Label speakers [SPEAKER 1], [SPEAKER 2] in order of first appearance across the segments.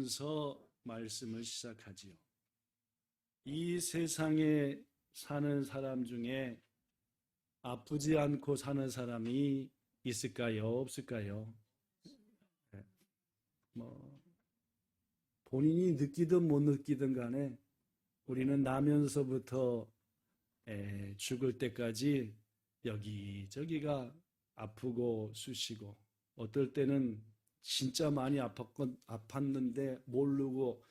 [SPEAKER 1] 기도하면서 말씀을 시작하지요. 이 세상에 사는 사람 중에 아프지 않고 사는 사람이 있을까요? 없을까요? 본인이 느끼든 못 느끼든 간에 우리는 나면서부터 죽을 때까지 여기저기가 아프고 쑤시고, 어떨 때는 진짜 많이 아팠는데 모르고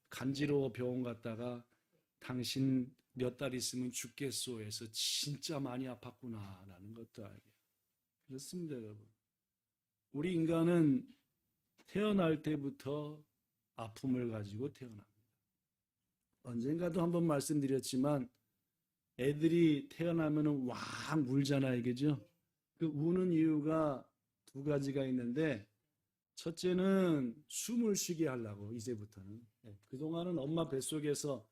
[SPEAKER 1] 간지러워 병원 갔다가 당신 몇 달 있으면 죽겠소 해서 진짜 많이 아팠구나 라는 것도 알게. 그렇습니다, 여러분. 우리 인간은 태어날 때부터 아픔을 가지고 태어납니다. 언젠가도 한번 말씀드렸지만 애들이 태어나면 왁 울잖아요, 그죠? 그 우는 이유가 두 가지가 있는데, 첫째는 숨을 쉬게 하려고, 이제부터는. 그동안은 엄마 뱃속에서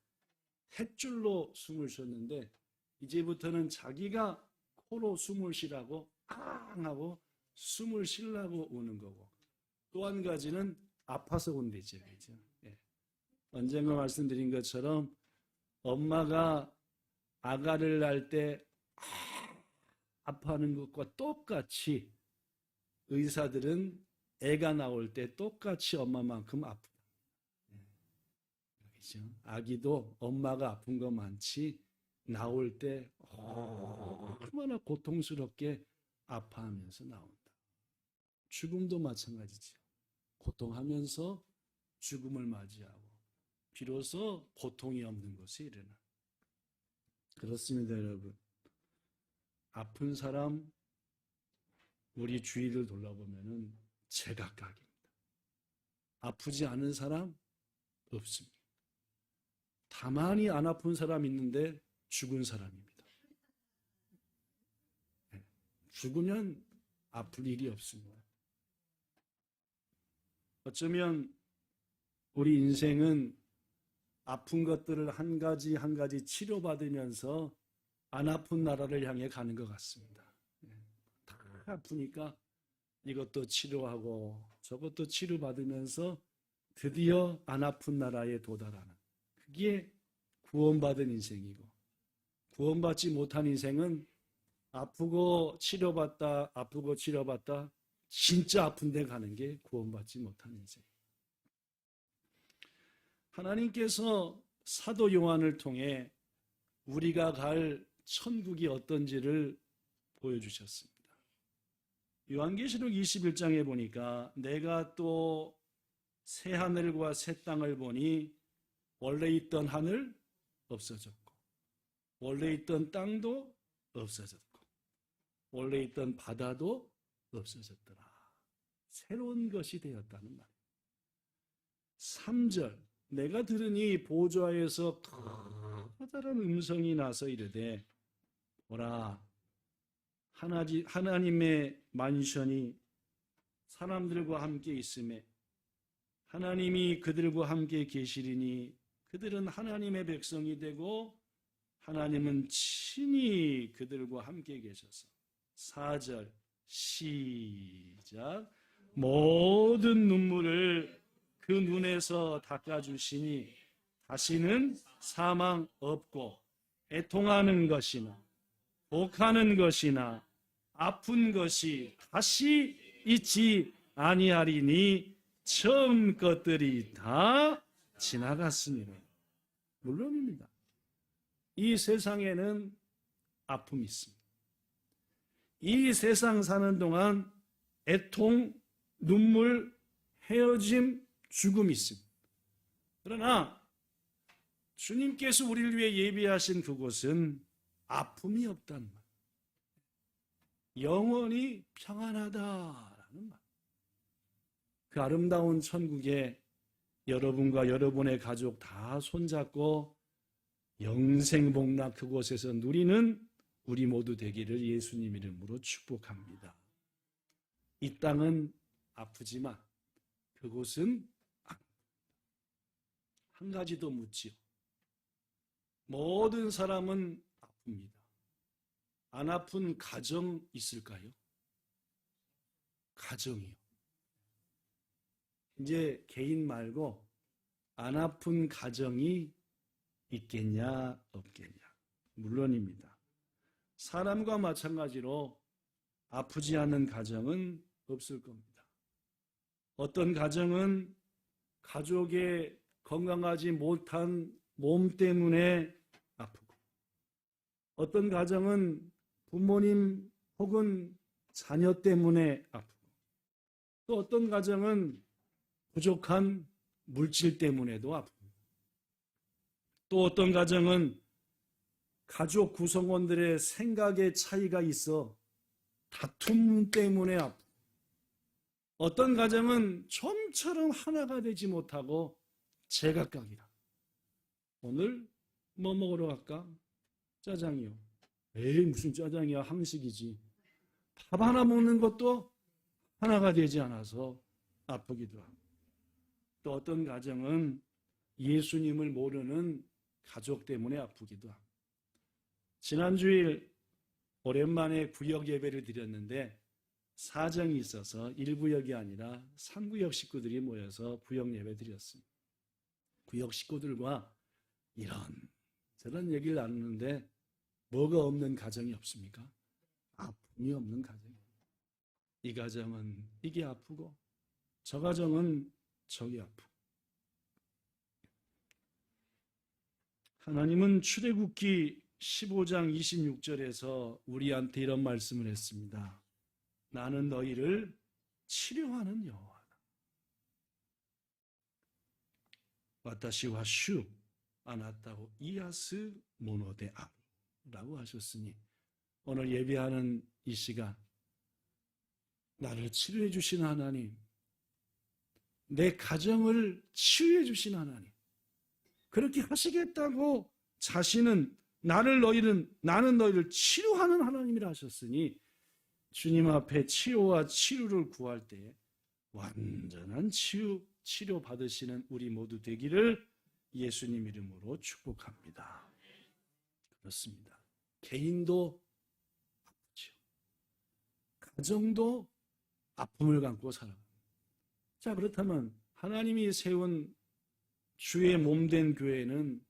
[SPEAKER 1] 탯줄로 숨을 쉬었는데 이제부터는 자기가 코로 숨을 쉬라고 앙 하고 숨을 쉬려고 우는 거고, 또 한 가지는 아파서 운대죠. 그죠? 언젠가 말씀드린 것처럼 엄마가 아가를 낳을 때 아파하는 것과 똑같이 의사들은 애가 나올 때 똑같이 엄마만큼 아프다. 그렇죠? 아기도 엄마가 아픈 거 많지 나올 때 얼마나 고통스럽게 아파하면서 나온다. 죽음도 마찬가지죠. 고통하면서 죽음을 맞이하고 비로소 고통이 없는 것이 일어나. 그렇습니다, 여러분. 아픈 사람 우리 주위를 돌아보면은 제각각입니다. 아프지 않은 사람 없습니다. 다만이 안 아픈 사람 있는데 죽은 사람입니다. 죽으면 아플 일이 없습니다. 어쩌면 우리 인생은 아픈 것들을 한 가지 한 가지 치료받으면서 안 아픈 나라를 향해 가는 것 같습니다. 다 아프니까 이것도 치료하고 저것도 치료받으면서 드디어 안 아픈 나라에 도달하는, 그게 구원받은 인생이고, 구원받지 못한 인생은 아프고 치료받다 진짜 아픈 데 가는 게 구원받지 못한 인생. 하나님께서 사도 요한을 통해 우리가 갈 천국이 어떤지를 보여주셨습니다. 요한계시록 21장에 보니까 내가 또 새 하늘과 새 땅을 보니 원래 있던 하늘 없어졌고 원래 있던 땅도 없어졌고 원래 있던 바다도 없어졌더라. 새로운 것이 되었다는 말이에요. 3절, 내가 들으니 보좌에서 커다란 음성이 나서 이르되 보라, 하나님의 만션이 사람들과 함께 있음에 하나님이 그들과 함께 계시리니 그들은 하나님의 백성이 되고 하나님은 친히 그들과 함께 계셔서. 4절 시작, 모든 눈물을 그 눈에서 닦아주시니 다시는 사망 없고 애통하는 것이나 독하는 것이나 아픈 것이 다시 있지 아니하리니 처음 것들이 다 지나갔습니다. 물론입니다. 이 세상에는 아픔이 있습니다. 이 세상 사는 동안 애통, 눈물, 헤어짐, 죽음이 있습니다. 그러나 주님께서 우리를 위해 예비하신 그곳은 아픔이 없다는 말, 영원히 평안하다라는 말. 그 아름다운 천국에 여러분과 여러분의 가족 다 손잡고 영생복락 그곳에서 누리는 우리 모두 되기를 예수님 이름으로 축복합니다. 이 땅은 아프지만 그곳은 한 가지 더 묻지요. 모든 사람은 아픕니다. 안 아픈 가정 있을까요? 가정이요. 이제 개인 말고 안 아픈 가정이 있겠냐, 없겠냐? 물론입니다. 사람과 마찬가지로 아프지 않는 가정은 없을 겁니다. 어떤 가정은 가족의 건강하지 못한 몸 때문에 아프고, 어떤 가정은 부모님 혹은 자녀 때문에 아프고, 또 어떤 가정은 부족한 물질 때문에도 아프고, 또 어떤 가정은 가족 구성원들의 생각의 차이가 있어 다툼 때문에 아프고, 어떤 가정은 좀처럼 하나가 되지 못하고 제각각이라. 오늘 뭐 먹으러 갈까? 짜장이요. 에이, 무슨 짜장이야, 한식이지. 밥 하나 먹는 것도 하나가 되지 않아서 아프기도 하고, 또 어떤 가정은 예수님을 모르는 가족 때문에 아프기도 하고. 지난 주일 오랜만에 구역 예배를 드렸는데 사정이 있어서 1구역이 아니라 3구역 식구들이 모여서 구역 예배 드렸습니다. 구역 식구들과 이런 저런 얘기를 나누는데 뭐가 없는 가정이 없습니까? 아픔이 없는 가정이. 이 가정은 이게 아프고 저 가정은 저기 아프고. 하나님은 출애굽기 15장 26절에서 우리한테 이런 말씀을 했습니다. 나는 너희를 치료하는 여호와다. 와타시와 슈 아나타오 이아스 모노데 아라고 하셨으니 오늘 예배하는 이 시간 나를 치료해 주신 하나님, 내 가정을 치유해 주신 하나님, 그렇게 하시겠다고 자신은 나는 너희를 치료하는 하나님이라 하셨으니 주님 앞에 치료와 치료를 구할 때 완전한 치료 받으시는 우리 모두 되기를 예수님 이름으로 축복합니다. 그렇습니다. 개인도 아프죠. 가정도 아픔을 갖고 살아갑니다. 자, 그렇다면 하나님이 세운 주의 몸된 교회는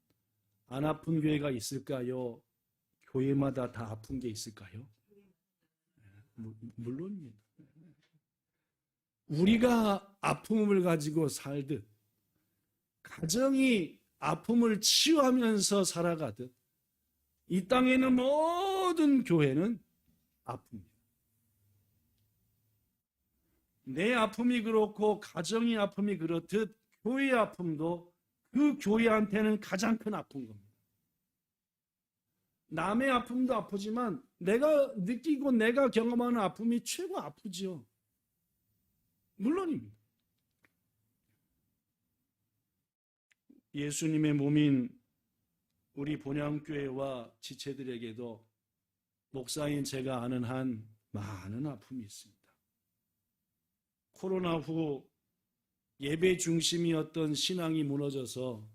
[SPEAKER 1] 안 아픈 교회가 있을까요? 교회마다 다 아픈 게 있을까요? 물론입니다. 우리가 아픔을 가지고 살듯 가정이 아픔을 치유하면서 살아가듯 이 땅에 있는 모든 교회는 아픕니다. 내 아픔이 그렇고 가정의 아픔이 그렇듯 교회의 아픔도 그 교회한테는 가장 큰 아픈 겁니다. 남의 아픔도 아프지만 내가 느끼고 내가 경험하는 아픔이 최고 아프죠. 물론입니다. 예수님의 몸인 우리 본향교회와 지체들에게도 목사인 제가 아는 한 많은 아픔이 있습니다. 코로나 후 예배 중심이었던 신앙이 무너져서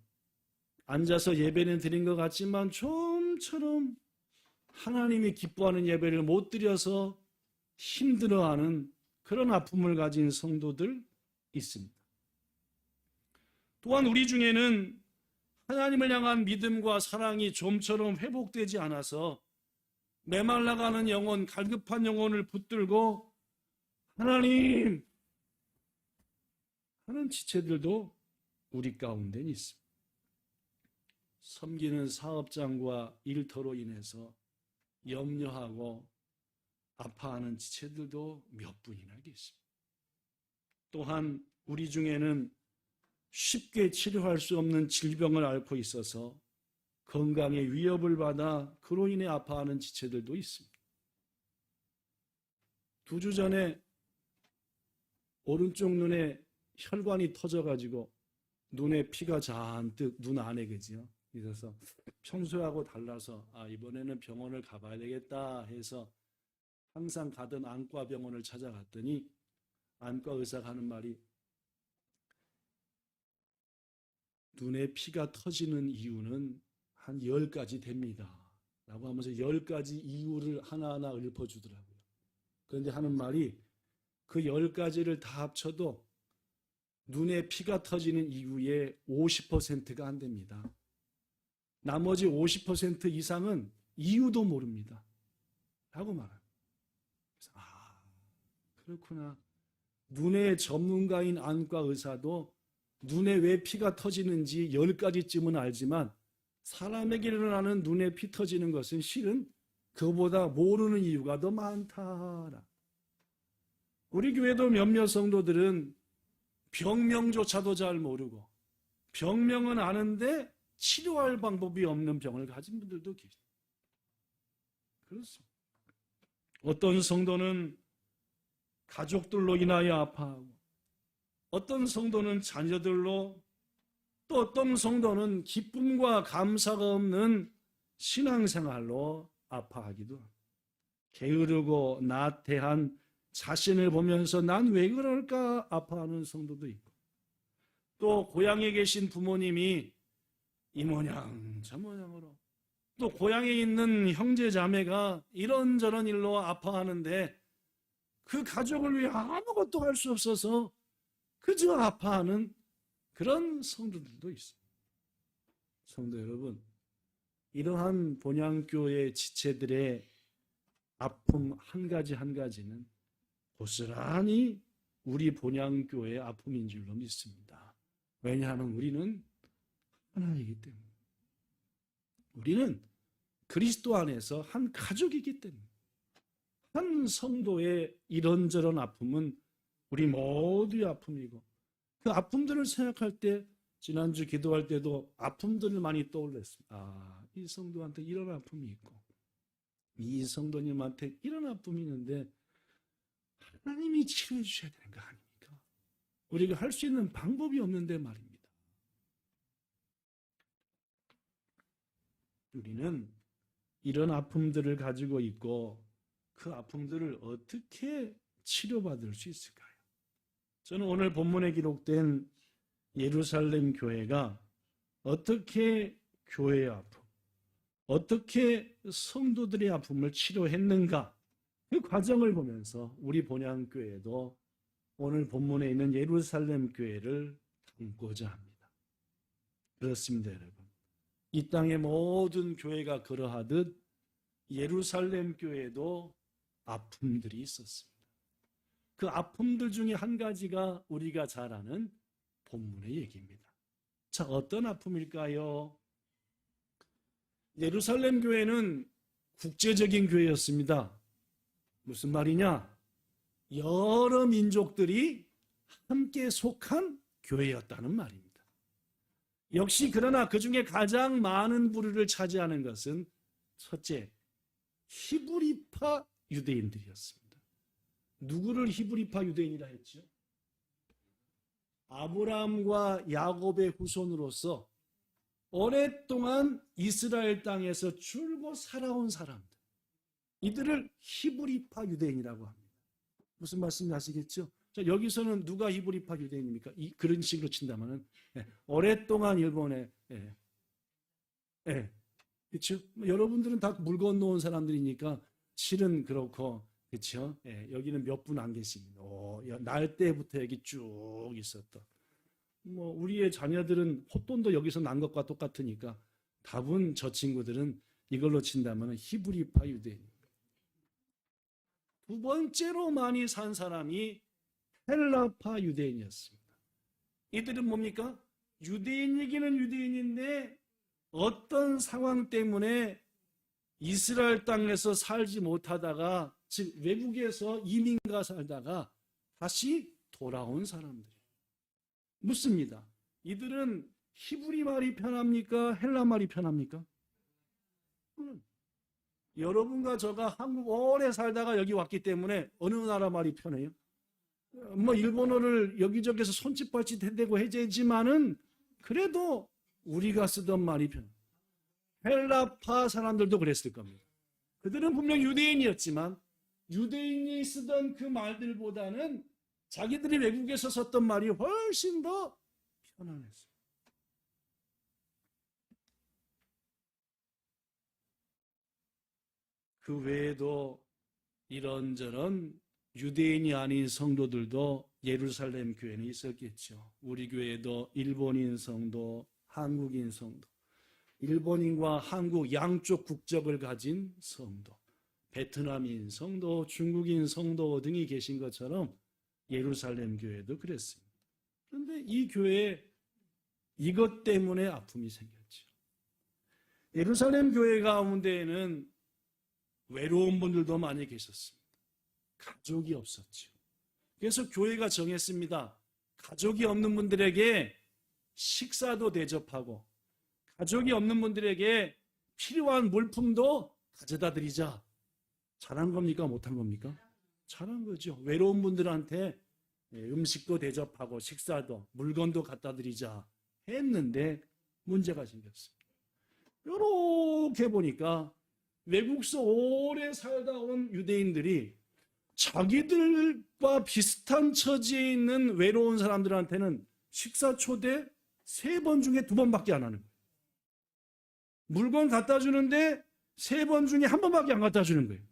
[SPEAKER 1] 앉아서 예배는 드린 것 같지만 좀처럼 하나님이 기뻐하는 예배를 못 드려서 힘들어하는 그런 아픔을 가진 성도들 있습니다. 또한 우리 중에는 하나님을 향한 믿음과 사랑이 좀처럼 회복되지 않아서 메말라가는 영혼, 갈급한 영혼을 붙들고 하나님 하는 지체들도 우리 가운데는 있습니다. 섬기는 사업장과 일터로 인해서 염려하고 아파하는 지체들도 몇 분이나 계십니다. 또한 우리 중에는 쉽게 치료할 수 없는 질병을 앓고 있어서 건강에 위협을 받아 그로 인해 아파하는 지체들도 있습니다. 2주 전에 오른쪽 눈에 혈관이 터져가지고 눈에 피가 잔뜩 눈 안에 그지요. 그래서 평소하고 달라서 이번에는 병원을 가봐야 되겠다 해서 항상 가던 안과 병원을 찾아갔더니 안과 의사가 하는 말이 눈에 피가 터지는 이유는 한 10가지 됩니다. 라고 하면서 10가지 이유를 하나하나 읊어주더라고요. 그런데 하는 말이 그 10가지를 다 합쳐도 눈에 피가 터지는 이유의 50%가 안 됩니다. 나머지 50% 이상은 이유도 모릅니다. 라고 말합니다. 그렇구나. 눈의 전문가인 안과 의사도 눈에 왜 피가 터지는지 10가지쯤은 알지만 사람에게 일어나는 눈에 피 터지는 것은 실은 그보다 모르는 이유가 더 많다. 우리 교회도 몇몇 성도들은 병명조차도 잘 모르고 병명은 아는데 치료할 방법이 없는 병을 가진 분들도 계십니다. 그렇습니다. 어떤 성도는 가족들로 인하여 아파하고 어떤 성도는 자녀들로 또 어떤 성도는 기쁨과 감사가 없는 신앙생활로 아파하기도 합니다. 게으르고 나태한 자신을 보면서 난 왜 그럴까 아파하는 성도도 있고 또 고향에 계신 부모님이 이 모양 저 모양으로 또 고향에 있는 형제 자매가 이런저런 일로 아파하는데 그 가족을 위해 아무것도 할 수 없어서 그저 아파하는 그런 성도들도 있습니다. 성도 여러분, 이러한 본향교회 지체들의 아픔 한 가지 한 가지는 고스란히 우리 본향교회의 아픔인 줄로 믿습니다. 왜냐하면 우리는 하나이기 때문에. 우리는 그리스도 안에서 한 가족이기 때문에. 한 성도의 이런저런 아픔은 우리 모두의 아픔이고 그 아픔들을 생각할 때 지난주 기도할 때도 아픔들을 많이 떠올렸습니다. 이 성도한테 이런 아픔이 있고 이 성도님한테 이런 아픔이 있는데 하나님이 치료해 주셔야 되는 거 아닙니까? 우리가 할 수 있는 방법이 없는데 말입니다. 우리는 이런 아픔들을 가지고 있고 그 아픔들을 어떻게 치료받을 수 있을까요? 저는 오늘 본문에 기록된 예루살렘 교회가 어떻게 교회의 아픔, 어떻게 성도들의 아픔을 치료했는가 그 과정을 보면서 우리 본향교회도 오늘 본문에 있는 예루살렘 교회를 담고자 합니다. 그렇습니다, 여러분. 이 땅의 모든 교회가 그러하듯 예루살렘 교회도 아픔들이 있었습니다. 그 아픔들 중에 한 가지가 우리가 잘 아는 본문의 얘기입니다. 자, 어떤 아픔일까요? 예루살렘 교회는 국제적인 교회였습니다. 무슨 말이냐? 여러 민족들이 함께 속한 교회였다는 말입니다. 역시 그러나 그 중에 가장 많은 부류를 차지하는 것은 첫째, 히브리파 유대인들이었습니다. 누구를 히브리파 유대인이라 했죠? 아브라함과 야곱의 후손으로서 오랫동안 이스라엘 땅에서 줄곧 살아온 사람들, 이들을 히브리파 유대인이라고 합니다. 무슨 말씀인지 아시겠죠? 자, 여기서는 누가 히브리파 유대인입니까? 그런 식으로 친다면은 오랫동안 일본에 그렇죠? 여러분들은 다 물 건너온 사람들이니까 실은 그렇고 그렇죠? 여기는 몇 분 안 계십니다. 날 때부터 여기 쭉 있었던. 우리의 자녀들은 호돈도 여기서 난 것과 똑같으니까 답은 저 친구들은 이걸로 친다면 히브리파 유대인입니다. 두 번째로 많이 산 사람이 헬라파 유대인이었습니다. 이들은 뭡니까? 유대인이기는 유대인인데 어떤 상황 때문에 이스라엘 땅에서 살지 못하다가 즉 외국에서 이민가 살다가 다시 돌아온 사람들이에요. 묻습니다. 이들은 히브리 말이 편합니까? 헬라 말이 편합니까? 여러분과 저가 한국 오래 살다가 여기 왔기 때문에 어느 나라 말이 편해요? 일본어를 여기저기서 손짓발짓 해대고 해제지만은 그래도 우리가 쓰던 말이 편해요. 헬라파 사람들도 그랬을 겁니다. 그들은 분명 유대인이었지만 유대인이 쓰던 그 말들보다는 자기들이 외국에서 썼던 말이 훨씬 더 편안했어요. 그 외에도 이런저런 유대인이 아닌 성도들도 예루살렘 교회는 있었겠죠. 우리 교회에도 일본인 성도, 한국인 성도, 일본인과 한국 양쪽 국적을 가진 성도, 베트남인 성도, 중국인 성도 등이 계신 것처럼 예루살렘 교회도 그랬습니다. 그런데 이 교회에 이것 때문에 아픔이 생겼죠. 예루살렘 교회 가운데에는 외로운 분들도 많이 계셨습니다. 가족이 없었죠. 그래서 교회가 정했습니다. 가족이 없는 분들에게 식사도 대접하고 가족이 없는 분들에게 필요한 물품도 가져다 드리자. 잘한 겁니까? 못한 겁니까? 잘한 거죠. 외로운 분들한테 음식도 대접하고 식사도 물건도 갖다 드리자 했는데 문제가 생겼습니다. 이렇게 보니까 외국서 오래 살다 온 유대인들이 자기들과 비슷한 처지에 있는 외로운 사람들한테는 식사 초대 3번 중에 2번밖에 안 하는 거예요. 물건 갖다 주는데 3번 중에 1번밖에 안 갖다 주는 거예요.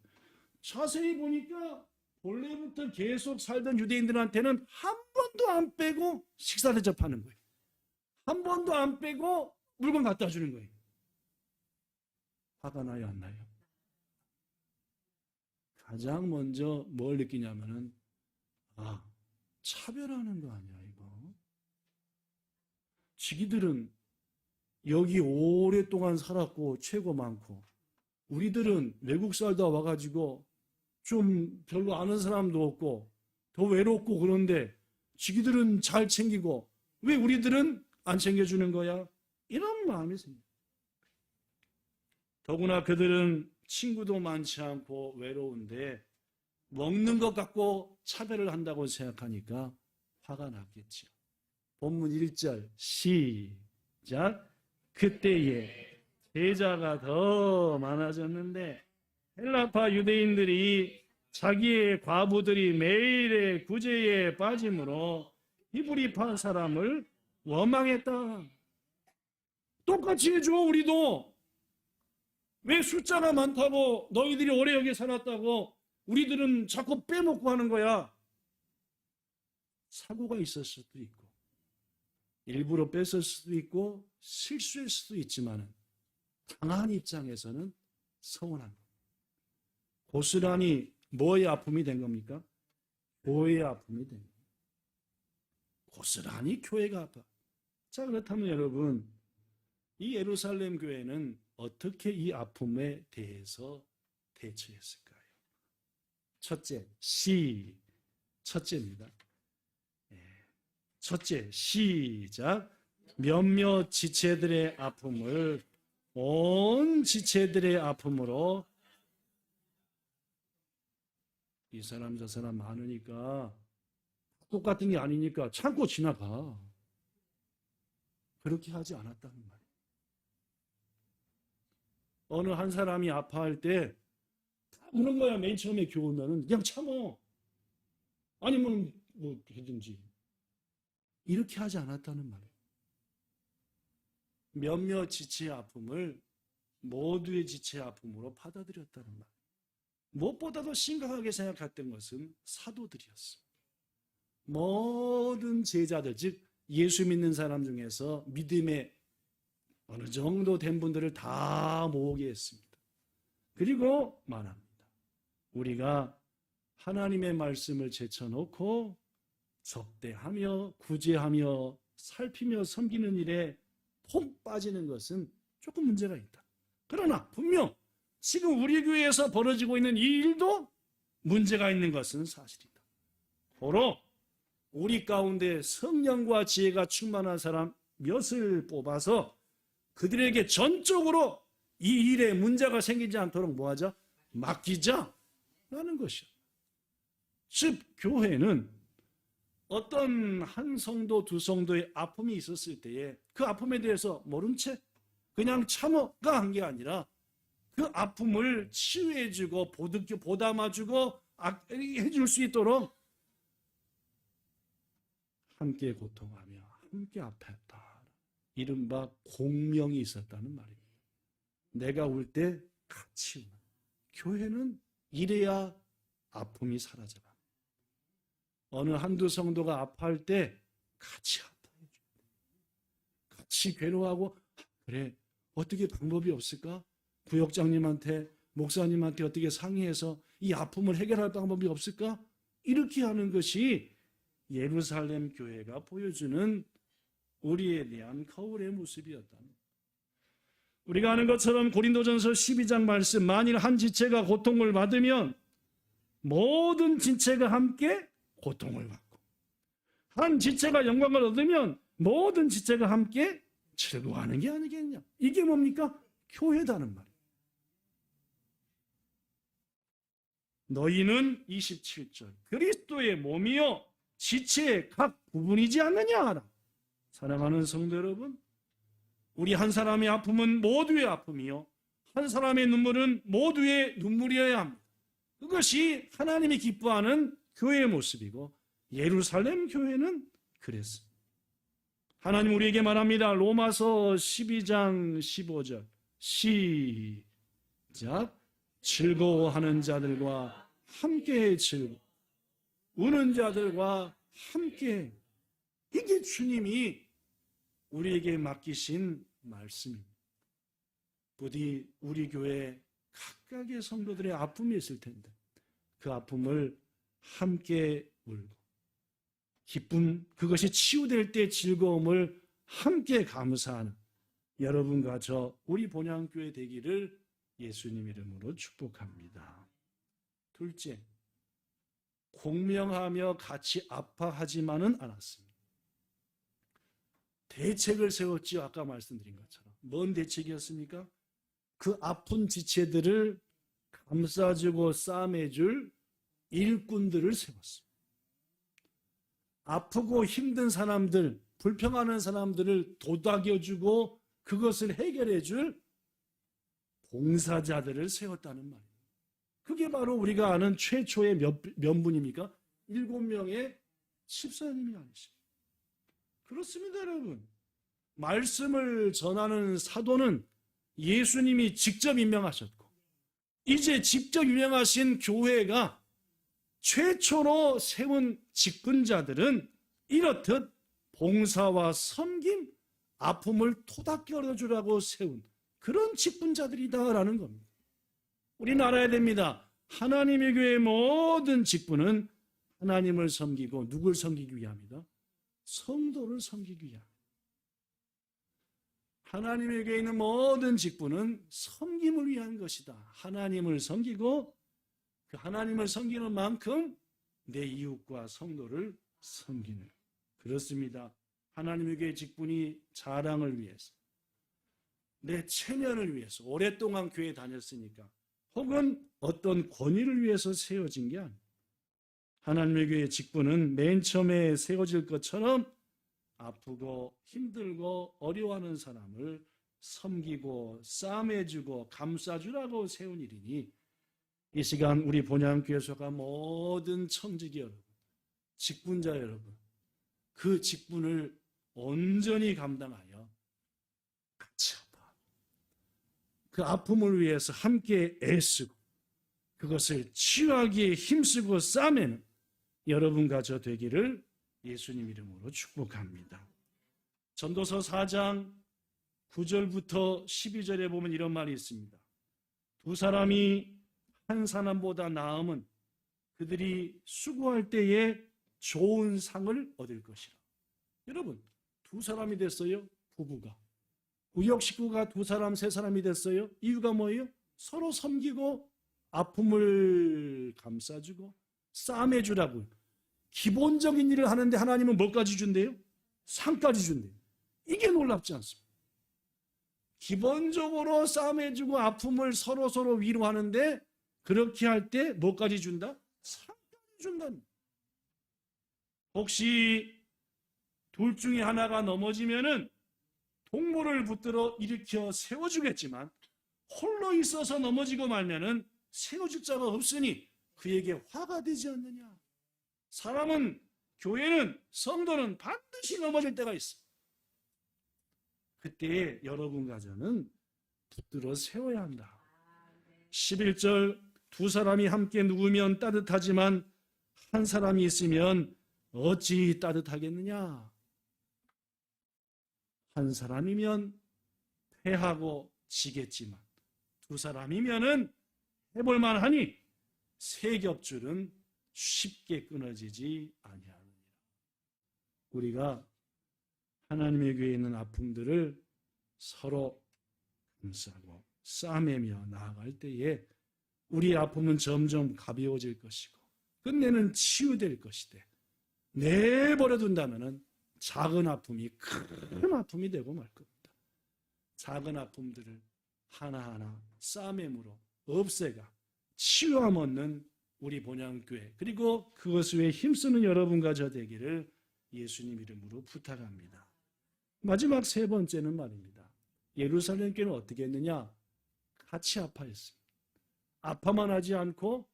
[SPEAKER 1] 자세히 보니까 본래부터 계속 살던 유대인들한테는 한 번도 안 빼고 식사 대접하는 거예요. 한 번도 안 빼고 물건 갖다 주는 거예요. 화가 나요, 안 나요? 가장 먼저 뭘 느끼냐면은 차별하는 거 아니야 이거. 지기들은 여기 오랫동안 살았고 최고 많고 우리들은 외국 살다 와가지고 좀 별로 아는 사람도 없고 더 외롭고 그런데 지기들은 잘 챙기고 왜 우리들은 안 챙겨주는 거야? 이런 마음이 생겨요. 더구나 그들은 친구도 많지 않고 외로운데 먹는 것 갖고 차별을 한다고 생각하니까 화가 났겠죠. 본문 1절 시작. 그때에 제자가 더 많아졌는데 헬라파 유대인들이 자기의 과부들이 매일의 구제에 빠짐으로 히브리파 사람을 원망했다. 똑같이 해줘 우리도. 왜 숫자가 많다고 너희들이 오래 여기 살았다고 우리들은 자꾸 빼먹고 하는 거야. 사고가 있었을 수도 있고 일부러 뺐을 수도 있고 실수일 수도 있지만 당한 입장에서는 서운한 겁니다. 고스란히 뭐의 아픔이 된 겁니까? 교회의 아픔이 된 겁니다. 고스란히 교회가 아파. 자, 그렇다면 여러분, 이 예루살렘 교회는 어떻게 이 아픔에 대해서 대처했을까요? 첫째, 첫째입니다. 첫째, 시작. 몇몇 지체들의 아픔을 온 지체들의 아픔으로 이 사람 저 사람 많으니까 똑같은 게 아니니까 참고 지나가. 그렇게 하지 않았다는 말이에요. 어느 한 사람이 아파할 때 그런 거야. 맨 처음에 교훈은 그냥 참어. 아니면 뭐 하든지. 이렇게 하지 않았다는 말이에요. 몇몇 지체의 아픔을 모두의 지체의 아픔으로 받아들였다는 말이에요. 무엇보다도 심각하게 생각했던 것은 사도들이었습니다. 모든 제자들, 즉 예수 믿는 사람 중에서 믿음에 어느 정도 된 분들을 다 모으게 했습니다. 그리고 말합니다. 우리가 하나님의 말씀을 제쳐놓고 접대하며 구제하며 살피며 섬기는 일에 폼 빠지는 것은 조금 문제가 있다. 그러나 분명 지금 우리 교회에서 벌어지고 있는 이 일도 문제가 있는 것은 사실이다. 바로 우리 가운데 성령과 지혜가 충만한 사람 몇을 뽑아서 그들에게 전적으로 이 일에 문제가 생기지 않도록 뭐하자? 맡기자라는 것이요. 즉 교회는 어떤 한 성도 두 성도의 아픔이 있었을 때에 그 아픔에 대해서 모른 채 그냥 참어가 한 게 아니라 그 아픔을 치유해주고 보담아주고 해줄 수 있도록 함께 고통하며 함께 아팠다. 이른바 공명이 있었다는 말입니다. 내가 울 때 같이 우는. 교회는 이래야 아픔이 사라져가. 어느 한두 성도가 아파할 때 같이 아파해 줘야 돼. 같이 괴로워하고, 그래, 어떻게 방법이 없을까? 구역장님한테, 목사님한테 어떻게 상의해서 이 아픔을 해결할 방법이 없을까? 이렇게 하는 것이 예루살렘 교회가 보여주는 우리에 대한 거울의 모습이었다. 우리가 아는 것처럼 고린도전서 12장 말씀, 만일 한 지체가 고통을 받으면 모든 지체가 함께 고통을 받고, 한 지체가 영광을 얻으면 모든 지체가 함께 즐거워하는 게 아니겠냐. 이게 뭡니까? 교회다는 말이에요. 너희는 27절 그리스도의 몸이요 지체의 각 부분이지 않느냐. 사랑하는 성도 여러분, 우리 한 사람의 아픔은 모두의 아픔이요 한 사람의 눈물은 모두의 눈물이어야 합니다. 그것이 하나님이 기뻐하는 교회의 모습이고, 예루살렘 교회는 그랬습니다. 하나님 우리에게 말합니다. 로마서 12장 15절 시작. 즐거워하는 자들과 함께 즐거워, 우는 자들과 함께. 이게 주님이 우리에게 맡기신 말씀입니다. 부디 우리 교회 각각의 성도들의 아픔이 있을 텐데 그 아픔을 함께 울고, 기쁨, 그것이 치유될 때 즐거움을 함께 감사하는 여러분과 저 우리 본향교회 되기를 예수님 이름으로 축복합니다. 둘째, 공명하며 같이 아파하지만은 않았습니다. 대책을 세웠지요. 아까 말씀드린 것처럼. 뭔 대책이었습니까? 그 아픈 지체들을 감싸주고 싸매줄 일꾼들을 세웠습니다. 아프고 힘든 사람들, 불평하는 사람들을 도닥여주고 그것을 해결해줄 봉사자들을 세웠다는 말이에요. 그게 바로 우리가 아는 최초의 몇 분입니까? 7명의 집사님이 아니십니까? 그렇습니다, 여러분. 말씀을 전하는 사도는 예수님이 직접 임명하셨고, 이제 직접 임명하신 교회가 최초로 세운 직분자들은 이렇듯 봉사와 섬김, 아픔을 토닥여 주라고 세운 그런 직분자들이다라는 겁니다. 우리는 알아야 됩니다. 하나님의 교회의 모든 직분은 하나님을 섬기고 누굴 섬기기 위함이다? 성도를 섬기기 위함. 하나님의 교회에 있는 모든 직분은 섬김을 위한 것이다. 하나님을 섬기고 그 하나님을 섬기는 만큼 내 이웃과 성도를 섬기는. 그렇습니다. 하나님의 교회 직분이 자랑을 위해서, 내 체면을 위해서, 오랫동안 교회 다녔으니까, 혹은 어떤 권위를 위해서 세워진 게 아닙니다. 하나님의 교회 직분은 맨 처음에 세워질 것처럼 아프고 힘들고 어려워하는 사람을 섬기고 싸매주고 감싸주라고 세운 일이니, 이 시간 우리 본향교회 소가 모든 청지기 여러분, 직분자 여러분, 그 직분을 온전히 감당하여 같이 아파, 그 아픔을 위해서 함께 애쓰고 그것을 치유하기에 힘쓰고 싸매는 여러분과 저 되기를 예수님 이름으로 축복합니다. 전도서 4장 9절부터 12절에 보면 이런 말이 있습니다. 두 사람이 한 사람보다 나음은 그들이 수고할 때에 좋은 상을 얻을 것이라. 여러분, 두 사람이 됐어요. 부부가. 구역 식구가 두 사람, 세 사람이 됐어요. 이유가 뭐예요? 서로 섬기고 아픔을 감싸주고 싸매주라고요. 기본적인 일을 하는데 하나님은 뭐까지 준대요? 상까지 준대요. 이게 놀랍지 않습니까? 기본적으로 싸매주고 아픔을 서로 위로하는데 그렇게 할 때 뭐까지 준다? 상까지 준다는. 혹시 둘 중에 하나가 넘어지면은 동물을 붙들어 일으켜 세워주겠지만 홀로 있어서 넘어지고 말면은 세워줄 자가 없으니 그에게 화가 되지 않느냐. 사람은, 교회는, 성도는 반드시 넘어질 때가 있어. 그때 여러분과 저는 붙들어 세워야 한다. 11절 두 사람이 함께 누우면 따뜻하지만 한 사람이 있으면 어찌 따뜻하겠느냐? 한 사람이면 패하고 지겠지만 두 사람이면은 해볼 만하니 세 겹줄은 쉽게 끊어지지 아니하느니라. 우리가 하나님의 교회에 있는 아픔들을 서로 감싸고 싸매며 나아갈 때에 우리 아픔은 점점 가벼워질 것이고 끝내는 치유될 것이되 내버려 둔다면은 작은 아픔이 큰 아픔이 되고 말 겁니다. 작은 아픔들을 하나하나 싸매므로 없애가 치유함 얻는 우리 본향교회 그리고 그것을 위해 힘쓰는 여러분과 저 되기를 예수님 이름으로 부탁합니다. 마지막 세 번째는 말입니다. 예루살렘 교회는 어떻게 했느냐? 같이 아파했습니다. 아파만 하지 않고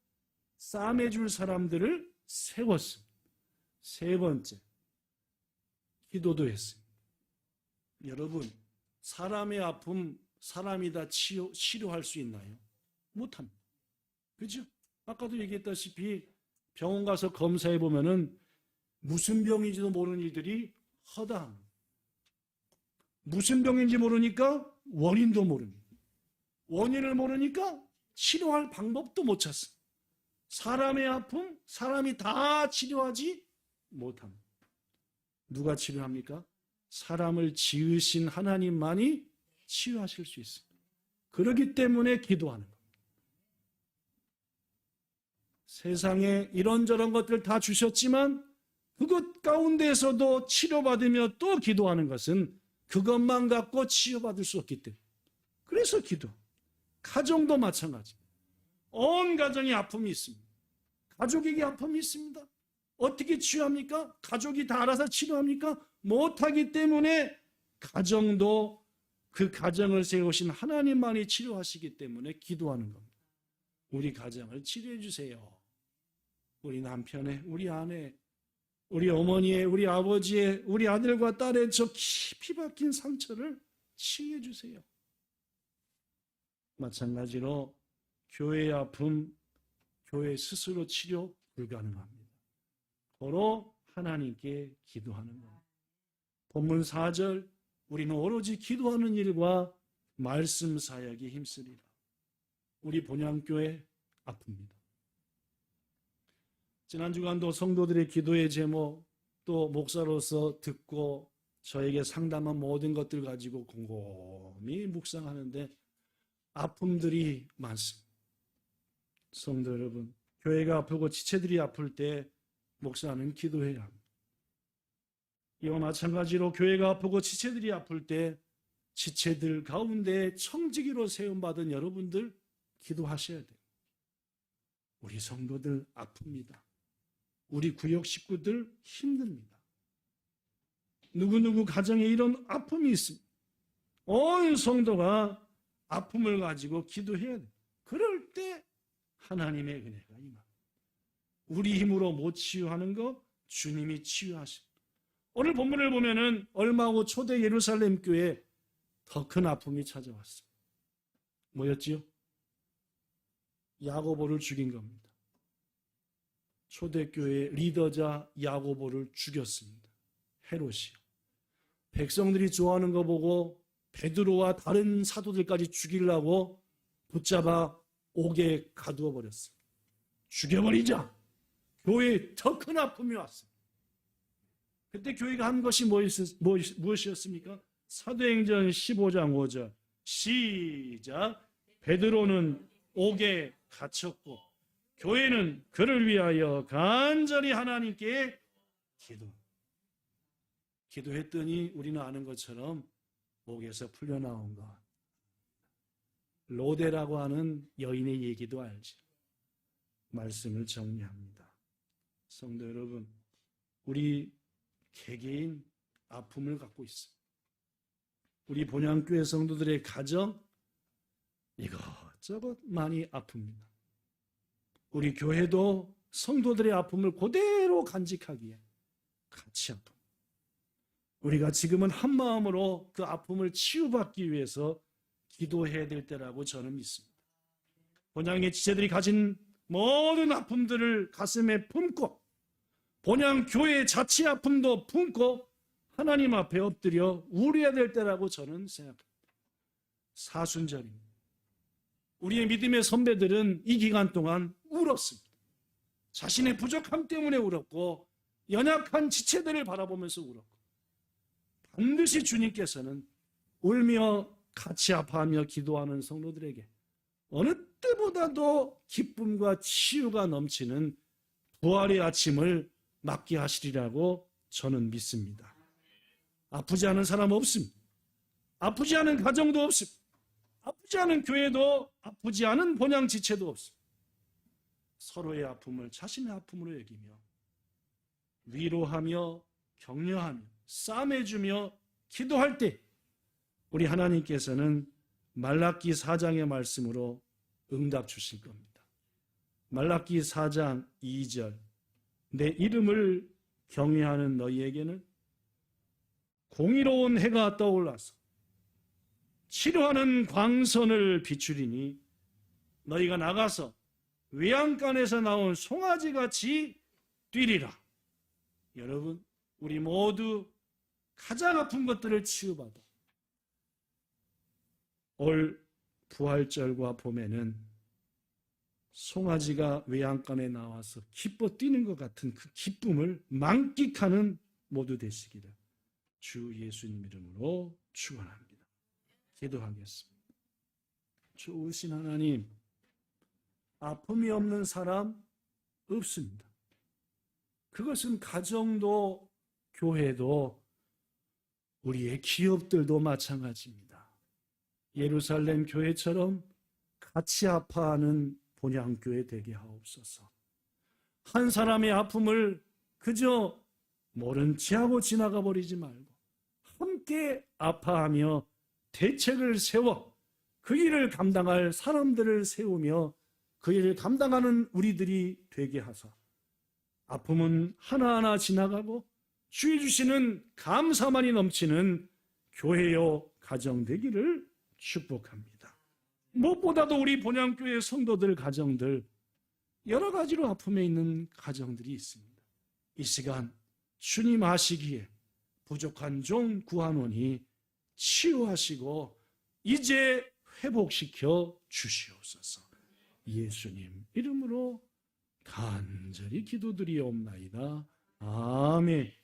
[SPEAKER 1] 싸매줄 사람들을 세웠습니다. 세 번째, 기도도 했습니다. 여러분, 사람의 아픔 사람이 다 치료할 수 있나요? 못합니다. 그죠? 아까도 얘기했다시피 병원 가서 검사해 보면은 무슨 병인지도 모르는 이들이 허다합니다. 무슨 병인지 모르니까 원인도 모릅니다. 원인을 모르니까 치료할 방법도 못 찾습니다. 사람의 아픔, 사람이 다 치료하지 못합니다. 누가 치료합니까? 사람을 지으신 하나님만이 치유하실 수 있습니다. 그렇기 때문에 기도하는 겁니다. 세상에 이런저런 것들 다 주셨지만 그것 가운데에서도 치료받으며 또 기도하는 것은 그것만 갖고 치유받을 수 없기 때문에 그래서 기도. 가정도 마찬가지입니다. 온 가정에 아픔이 있습니다. 가족에게 아픔이 있습니다. 어떻게 치유합니까? 가족이 다 알아서 치료합니까? 못하기 때문에 가정도 그 가정을 세우신 하나님만이 치료하시기 때문에 기도하는 겁니다. 우리 가정을 치료해 주세요. 우리 남편의, 우리 아내, 우리 어머니의, 우리 아버지의, 우리 아들과 딸의 저 깊이 박힌 상처를 치유해 주세요. 마찬가지로 교회의 아픔, 교회 스스로 치료 불가능합니다. 바로 하나님께 기도하는 겁니다. 본문 4절 우리는 오로지 기도하는 일과 말씀 사역에 힘쓰리라. 우리 본향교회 아픕니다. 지난 주간도 성도들의 기도의 제목 또 목사로서 듣고 저에게 상담한 모든 것들 가지고 곰곰이 묵상하는데 아픔들이 많습니다. 성도 여러분, 교회가 아프고 지체들이 아플 때 목사는 기도해야 합니다. 이와 마찬가지로 교회가 아프고 지체들이 아플 때 지체들 가운데 청지기로 세움받은 여러분들 기도하셔야 돼요. 우리 성도들 아픕니다. 우리 구역 식구들 힘듭니다. 누구누구 가정에 이런 아픔이 있습니다. 온 성도가 아픔을 가지고 기도해야 돼요. 그럴 때 하나님의 은혜가 임합니다. 우리 힘으로 못 치유하는 거 주님이 치유하십니다. 오늘 본문을 보면은 얼마 후 초대 예루살렘 교회에 더 큰 아픔이 찾아왔습니다. 뭐였지요? 야고보를 죽인 겁니다. 초대교회 리더자 야고보를 죽였습니다. 헤롯이요. 백성들이 좋아하는 거 보고 베드로와 다른 사도들까지 죽이려고 붙잡아 옥에 가두어 버렸습니다. 죽여버리자. 교회에 더 큰 아픔이 왔습니다. 그때 교회가 한 것이 무엇이었습니까? 사도행전 15장 5절 시작. 베드로는 옥에 갇혔고 교회는 그를 위하여 간절히 하나님께 기도했더니 우리는 아는 것처럼 옥에서 풀려나온 것. 로데라고 하는 여인의 얘기도 알죠. 말씀을 정리합니다. 성도 여러분, 우리 개개인 아픔을 갖고 있습니다. 우리 본향교회 성도들의 가정 이것저것 많이 아픕니다. 우리 교회도 성도들의 아픔을 그대로 간직하기에 같이 아픕니다. 우리가 지금은 한 마음으로 그 아픔을 치유받기 위해서 기도해야 될 때라고 저는 믿습니다. 본향의 지체들이 가진 모든 아픔들을 가슴에 품고 본향 교회의 자치 아픔도 품고 하나님 앞에 엎드려 울어야 될 때라고 저는 생각합니다. 사순절입니다. 우리의 믿음의 선배들은 이 기간 동안 울었습니다. 자신의 부족함 때문에 울었고 연약한 지체들을 바라보면서 울었고, 반드시 주님께서는 울며 같이 아파하며 기도하는 성도들에게 어느 때보다도 기쁨과 치유가 넘치는 부활의 아침을 맞게 하시리라고 저는 믿습니다. 아프지 않은 사람 없습니다. 아프지 않은 가정도 없습니다. 아프지 않은 교회도, 아프지 않은 본향 지체도 없습니다. 서로의 아픔을 자신의 아픔으로 여기며 위로하며 격려하며 싸매주며 기도할 때 우리 하나님께서는 말라기 4장의 말씀으로 응답 주실 겁니다. 말라기 4장 2절, 내 이름을 경외하는 너희에게는 공의로운 해가 떠올라서 치료하는 광선을 비추리니 너희가 나가서 외양간에서 나온 송아지같이 뛰리라. 여러분, 우리 모두 가장 아픈 것들을 치유받아 올 부활절과 봄에는 송아지가 외양간에 나와서 기뻐 뛰는 것 같은 그 기쁨을 만끽하는 모두 되시기를 주 예수님 이름으로 축원합니다. 기도하겠습니다. 좋으신 하나님, 아픔이 없는 사람 없습니다. 그것은 가정도 교회도 우리의 기업들도 마찬가지입니다. 예루살렘 교회처럼 같이 아파하는 본향교회 되게 하옵소서. 한 사람의 아픔을 그저 모른 체하고 지나가 버리지 말고 함께 아파하며 대책을 세워 그 일을 감당할 사람들을 세우며 그 일을 감당하는 우리들이 되게 하사 아픔은 하나하나 지나가고 주의 주시는 감사만이 넘치는 교회요 가정 되기를 축복합니다. 무엇보다도 우리 본향교회 성도들 가정들 여러 가지로 아픔에 있는 가정들이 있습니다. 이 시간 주님 아시기에 부족한 종 구하노니 치유하시고 이제 회복시켜 주시옵소서. 예수님 이름으로 간절히 기도드리옵나이다. 아멘.